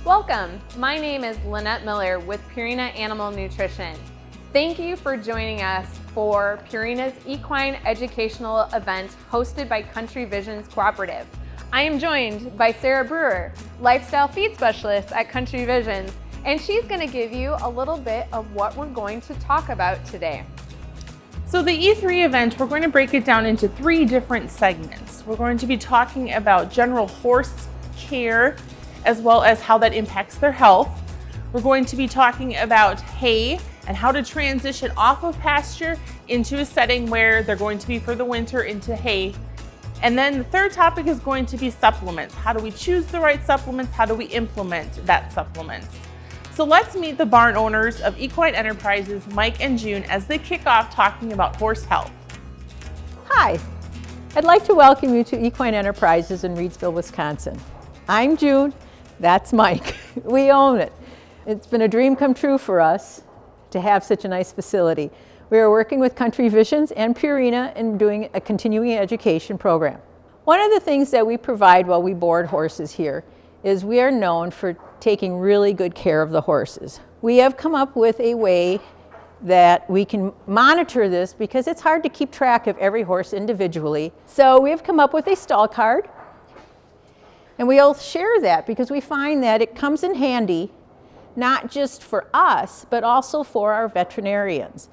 Welcome, my name is Lynette Miller with Purina Animal Nutrition. Thank you for joining us for Purina's Equine Educational Event hosted by Country Visions Cooperative. I am joined by Sarah Breuer, Lifestyle Feed Specialist at Country Visions, and she's going to give you a little bit of what we're going to talk about today. So the E3 event, we're going to break it down into 3 different segments. We're going to be talking about general horse care, as well as how that impacts their health. We're going to be talking about hay and how to transition off of pasture into a setting where they're going to be for the winter into hay. And then the third topic is going to be supplements. How do we choose the right supplements? How do we implement that supplements? So let's meet the barn owners of Equine Enterprises, Mike and June, as they kick off talking about horse health. Hi, I'd like to welcome you to Equine Enterprises in Reedsville, Wisconsin. I'm June, that's Mike. We own it. It's been a dream come true for us to have such a nice facility. We are working with Country Visions and Purina and doing a continuing education program. One of the things that we provide while we board horses here is we are known for taking really good care of the horses. We have come up with a way that we can monitor this because it's hard to keep track of every horse individually. So we have come up with a stall card, and we'll share that because we find that it comes in handy not just for us, but also for our veterinarians.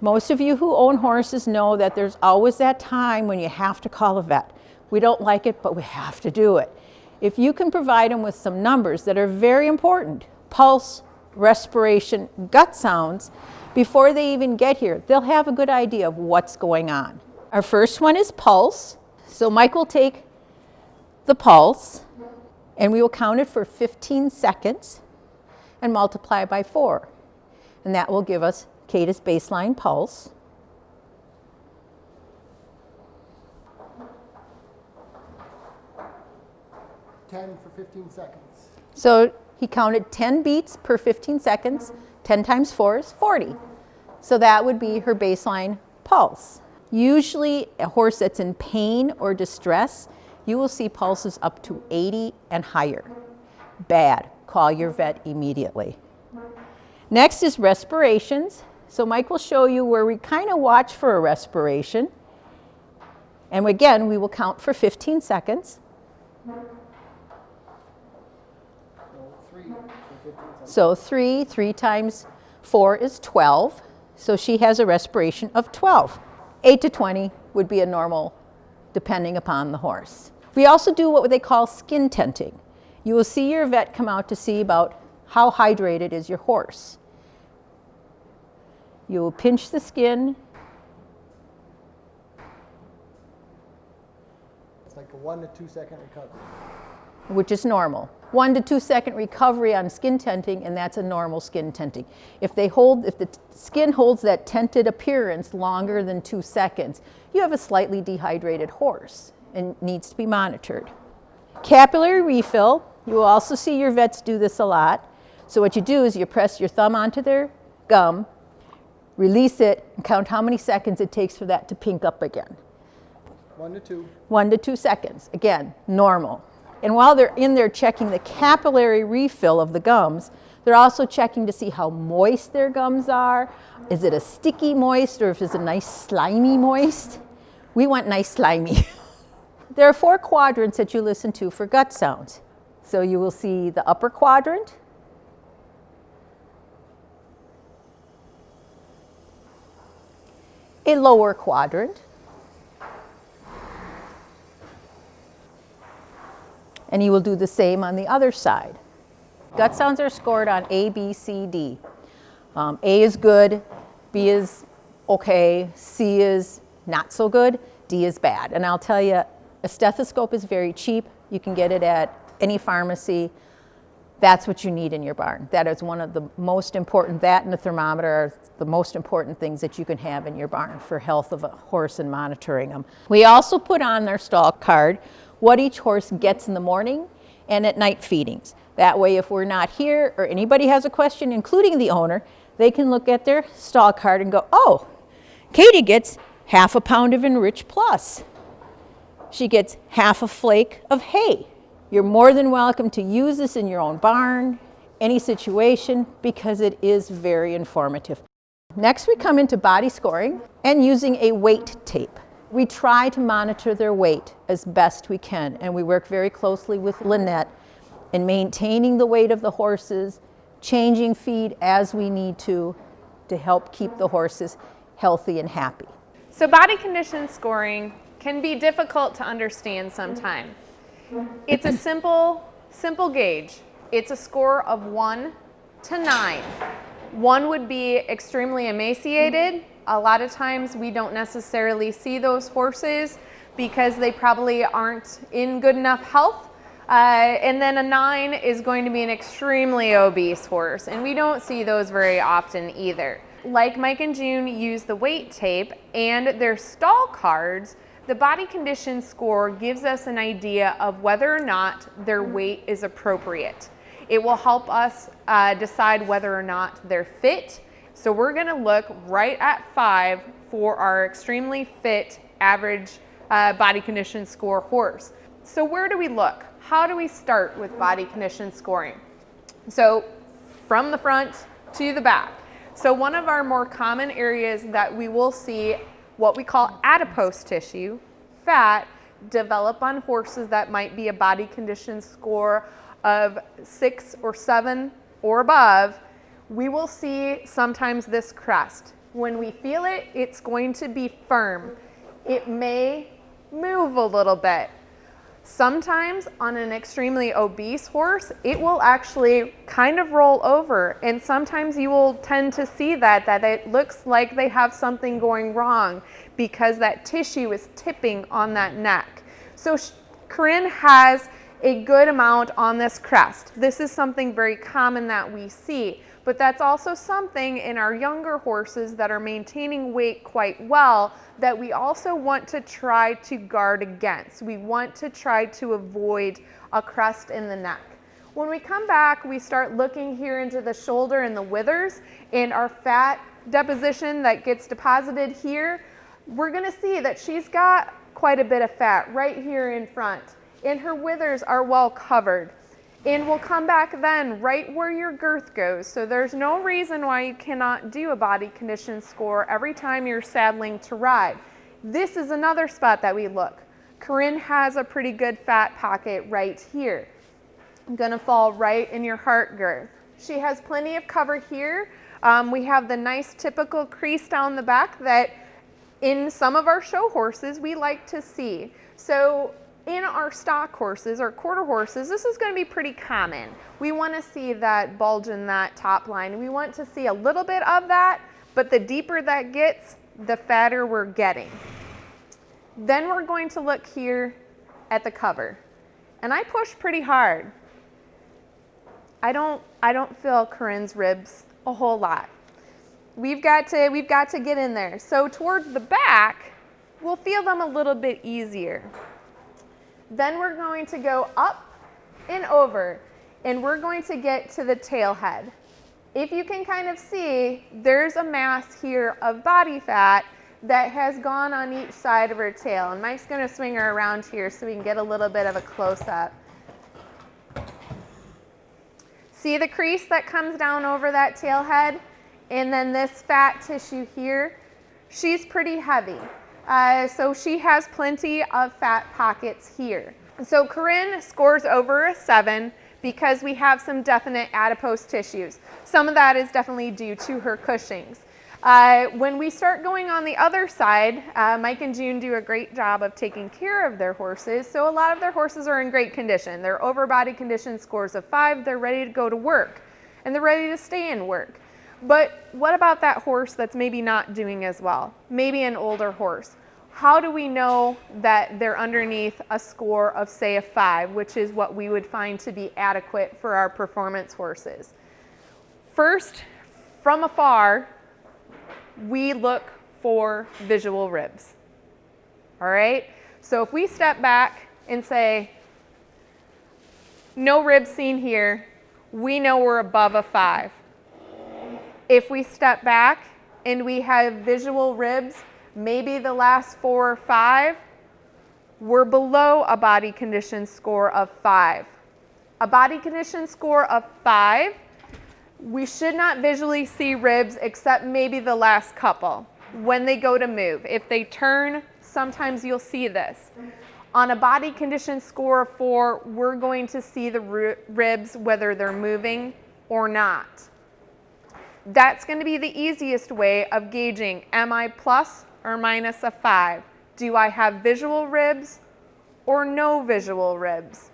Most of you who own horses know that there's always that time when you have to call a vet. We don't like it, but we have to do it. If you can provide them with some numbers that are very important, pulse, respiration, gut sounds, before they even get here, they'll have a good idea of what's going on. Our first one is pulse. So Mike will take the pulse, and we will count it for 15 seconds and multiply by 4. And that will give us Kata's baseline pulse. $10 for 15 seconds. So he counted 10 beats per 15 seconds. 10 times 4 is 40. So that would be her baseline pulse. Usually a horse that's in pain or distress, you will see pulses up to 80 and higher. Bad. Call your vet immediately. Next is respirations. So Mike will show you where we kind of watch for a respiration. And again, we will count for 15 seconds. So 3 times 4 is 12. So she has a respiration of 12. 8 to 20 would be a normal, depending upon the horse. We also do what they call skin tenting. You will see your vet come out to see about how hydrated is your horse. You will pinch the skin. It's like a 1 to 2 second recovery. Which is normal. 1 to 2 second recovery on skin tenting, and that's a normal skin tenting. If the skin holds that tented appearance longer than 2 seconds, you have a slightly dehydrated horse and needs to be monitored. Capillary refill, you will also see your vets do this a lot. So what you do is you press your thumb onto their gum, release it, and count how many seconds it takes for that to pink up again. 1 to 2. 1 to 2 seconds. Again, normal. And while they're in there checking the capillary refill of the gums, they're also checking to see how moist their gums are. Is it a sticky moist, or if it's a nice slimy moist? We want nice slimy. There are 4 quadrants that you listen to for gut sounds. So you will see the upper quadrant, a lower quadrant, and you will do the same on the other side. Gut sounds are scored on A, B, C, D. A is good, B is okay, C is not so good, D is bad. And I'll tell you, a stethoscope is very cheap. You can get it at any pharmacy. That's what you need in your barn. That is one of the most important, that and a thermometer are the most important things that you can have in your barn for health of a horse and monitoring them. We also put on their stall card what each horse gets in the morning and at night feedings. That way, if we're not here or anybody has a question, including the owner, they can look at their stall card and go, oh, Katie gets ½ pound of Enrich Plus. She gets half a flake of hay. You're more than welcome to use this in your own barn, any situation, because it is very informative. Next, we come into body scoring and using a weight tape. We try to monitor their weight as best we can, and we work very closely with Lynette in maintaining the weight of the horses, changing feed as we need to help keep the horses healthy and happy. So body condition scoring can be difficult to understand sometimes. It's a simple gauge. It's a score of 1 to 9. 1 would be extremely emaciated. A lot of times we don't necessarily see those horses because they probably aren't in good enough health. And then a 9 is going to be an extremely obese horse, and we don't see those very often either. Like Mike and June use the weight tape and their stall cards, the body condition score gives us an idea of whether or not their weight is appropriate. It will help us decide whether or not they're fit. So we're gonna look right at 5 for our extremely fit average body condition score horse. So where do we look? How do we start with body condition scoring? So from the front to the back. So one of our more common areas that we will see what we call adipose tissue, fat, develop on horses that might be a body condition score of 6 or 7 or above, we will see sometimes this crest. When we feel it, it's going to be firm. It may move a little bit. Sometimes on an extremely obese horse, it will actually kind of roll over, and sometimes you will tend to see that it looks like they have something going wrong because that tissue is tipping on that neck. So Corinne has a good amount on this crest. This is something very common that we see, but that's also something in our younger horses that are maintaining weight quite well that we also want to try to guard against. We want to try to avoid a crest in the neck. When we come back, we start looking here into the shoulder and the withers, and our fat deposition that gets deposited here, we're gonna see that she's got quite a bit of fat right here in front, and her withers are well covered. And we'll come back then right where your girth goes. So there's no reason why you cannot do a body condition score every time you're saddling to ride. This is another spot that we look. Corinne has a pretty good fat pocket right here. I'm gonna fall right in your heart girth. She has plenty of cover here. We have the nice typical crease down the back that in some of our show horses we like to see. So in our stock horses or quarter horses, this is going to be pretty common. We want to see that bulge in that top line. We want to see a little bit of that, but the deeper that gets, the fatter we're getting. Then we're going to look here at the cover. And I push pretty hard. I don't feel Corinne's ribs a whole lot. We've got to get in there. So towards the back, we'll feel them a little bit easier. Then we're going to go up and over, and we're going to get to the tail head. If you can kind of see, there's a mass here of body fat that has gone on each side of her tail. And Mike's going to swing her around here so we can get a little bit of a close-up. See the crease that comes down over that tail head? And then this fat tissue here, she's pretty heavy. So she has plenty of fat pockets here. So Corinne scores over a 7 because we have some definite adipose tissues. Some of that is definitely due to her Cushing's. When we start going on the other side, Mike and June do a great job of taking care of their horses. So a lot of their horses are in great condition. They're over body condition scores of 5. They're ready to go to work, and they're ready to stay in work. But what about that horse that's maybe not doing as well? Maybe an older horse. How do we know that they're underneath a score of, say, a 5, which is what we would find to be adequate for our performance horses? First, from afar, we look for visual ribs. All right? So if we step back and say, no ribs seen here, we know we're above a 5. If we step back and we have visual ribs, maybe the last 4 or 5, we're below a body condition score of 5. A body condition score of 5, we should not visually see ribs except maybe the last couple when they go to move. If they turn, sometimes you'll see this. On a body condition score of 4, we're going to see the ribs whether they're moving or not. That's going to be the easiest way of gauging, am I plus or minus a 5? Do I have visual ribs or no visual ribs?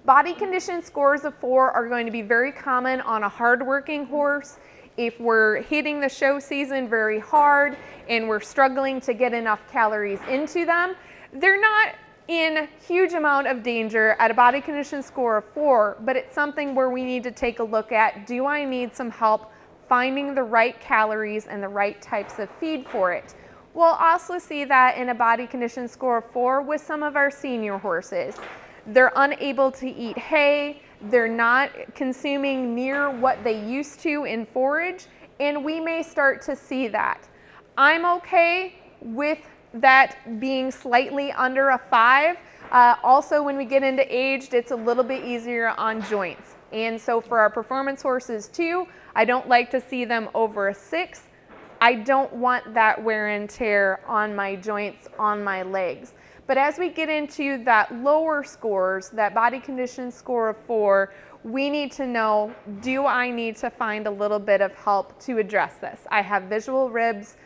Body condition scores of 4 are going to be very common on a hard-working horse. If we're hitting the show season very hard and we're struggling to get enough calories into them, they're not in huge amount of danger at a body condition score of 4, but it's something where we need to take a look at, do I need some help finding the right calories and the right types of feed for it? We'll also see that in a body condition score of 4 with some of our senior horses. They're unable to eat hay, they're not consuming near what they used to in forage, and we may start to see that. I'm okay with that being slightly under a 5. Also, when we get into aged, it's a little bit easier on joints. And so for our performance horses too, I don't like to see them over a 6. I don't want that wear and tear on my joints, on my legs. But as we get into that lower scores, that body condition score of 4, we need to know, do I need to find a little bit of help to address this? I have visual ribs.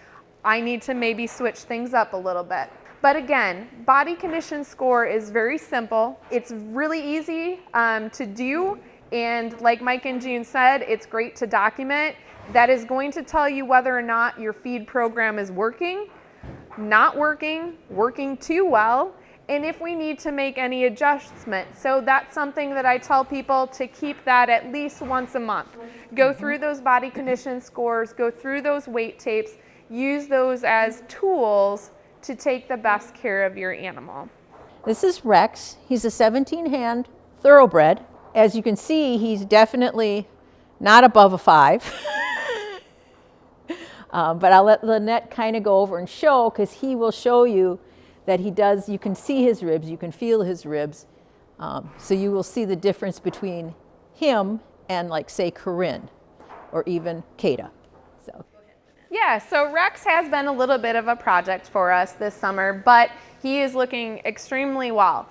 I need to maybe switch things up a little bit. But again, body condition score is very simple. It's really easy to do. And like Mike and June said, it's great to document. That is going to tell you whether or not your feed program is working, not working, working too well, and if we need to make any adjustments. So that's something that I tell people to keep that at least once a month. Go through those body condition scores, go through those weight tapes, use those as tools to take the best care of your animal. This is Rex. He's a 17-hand thoroughbred. As you can see, he's definitely not above a 5. But I'll let Lynette kind of go over and show, because he will show you that he does, you can see his ribs, you can feel his ribs. So you will see the difference between him and, like, say, Corinne or even Kata. So. Yeah, so Rex has been a little bit of a project for us this summer, but he is looking extremely well.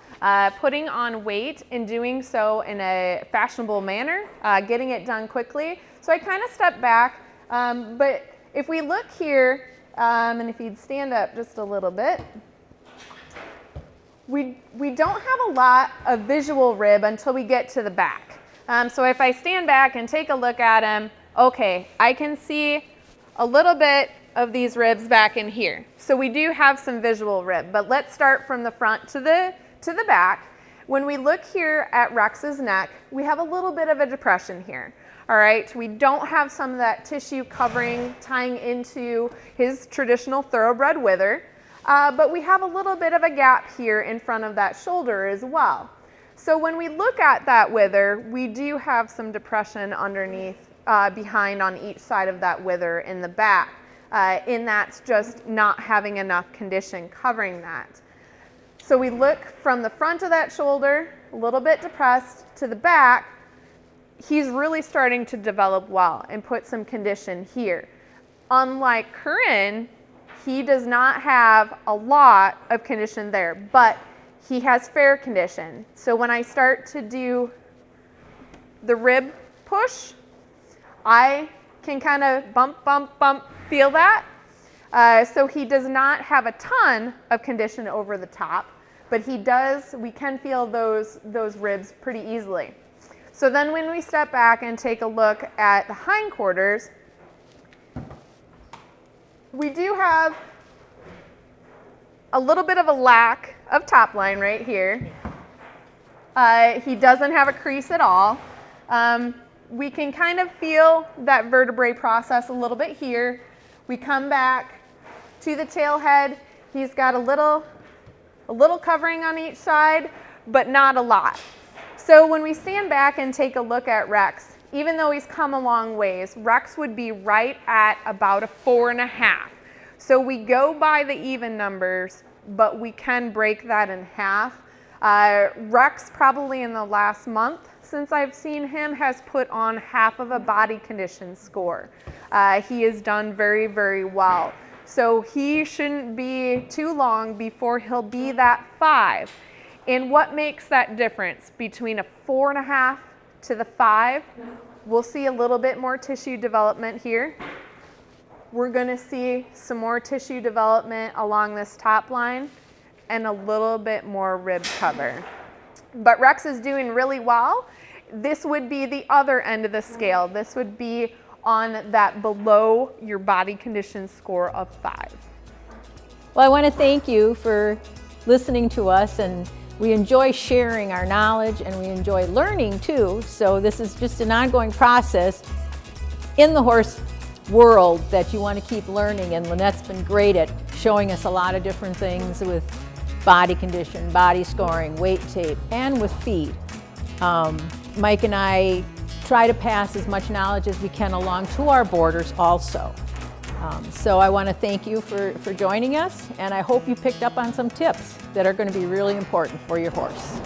Putting on weight and doing so in a fashionable manner, getting it done quickly. So I kind of stepped back, but if we look here, and if you'd stand up just a little bit, we don't have a lot of visual rib until we get to the back. So if I stand back and take a look at him, okay, I can see a little bit of these ribs back in here. So we do have some visual rib, but let's start from the front to the back. When we look here at Rex's neck, we have a little bit of a depression here. All right, we don't have some of that tissue covering, tying into his traditional thoroughbred wither, but we have a little bit of a gap here in front of that shoulder as well. So when we look at that wither, we do have some depression underneath, behind on each side of that wither in the back, and that's just not having enough condition covering that. So we look from the front of that shoulder, a little bit depressed, to the back. He's really starting to develop well and put some condition here. Unlike Corinne, he does not have a lot of condition there, but he has fair condition. So when I start to do the rib push, I can kind of bump, feel that. So he does not have a ton of condition over the top, but we can feel those ribs pretty easily. So then when we step back and take a look at the hindquarters, we do have a little bit of a lack of top line right here. He doesn't have a crease at all. We can kind of feel that vertebrae process a little bit here. We come back to the tail head. He's got a little covering on each side, but not a lot. So when we stand back and take a look at Rex, even though he's come a long ways, Rex would be right at about a 4.5. So we go by the even numbers. but we can break that in half. Rex, probably in the last month since I've seen him, has put on half of a body condition score. He has done very, very well. So he shouldn't be too long before he'll be that 5. And what makes that difference between a 4.5 to the 5? We'll see a little bit more tissue development here. We're going to see some more tissue development along this top line and a little bit more rib cover. But Rex is doing really well. This would be the other end of the scale. This would be on that below your body condition score of 5. Well, I want to thank you for listening to us, and we enjoy sharing our knowledge and we enjoy learning too. So this is just an ongoing process in the horse world that you want to keep learning, and Lynette's been great at showing us a lot of different things with body condition, body scoring, weight tape, and with feed. Mike and I try to pass as much knowledge as we can along to our boarders also. So I want to thank you for joining us, and I hope you picked up on some tips that are going to be really important for your horse.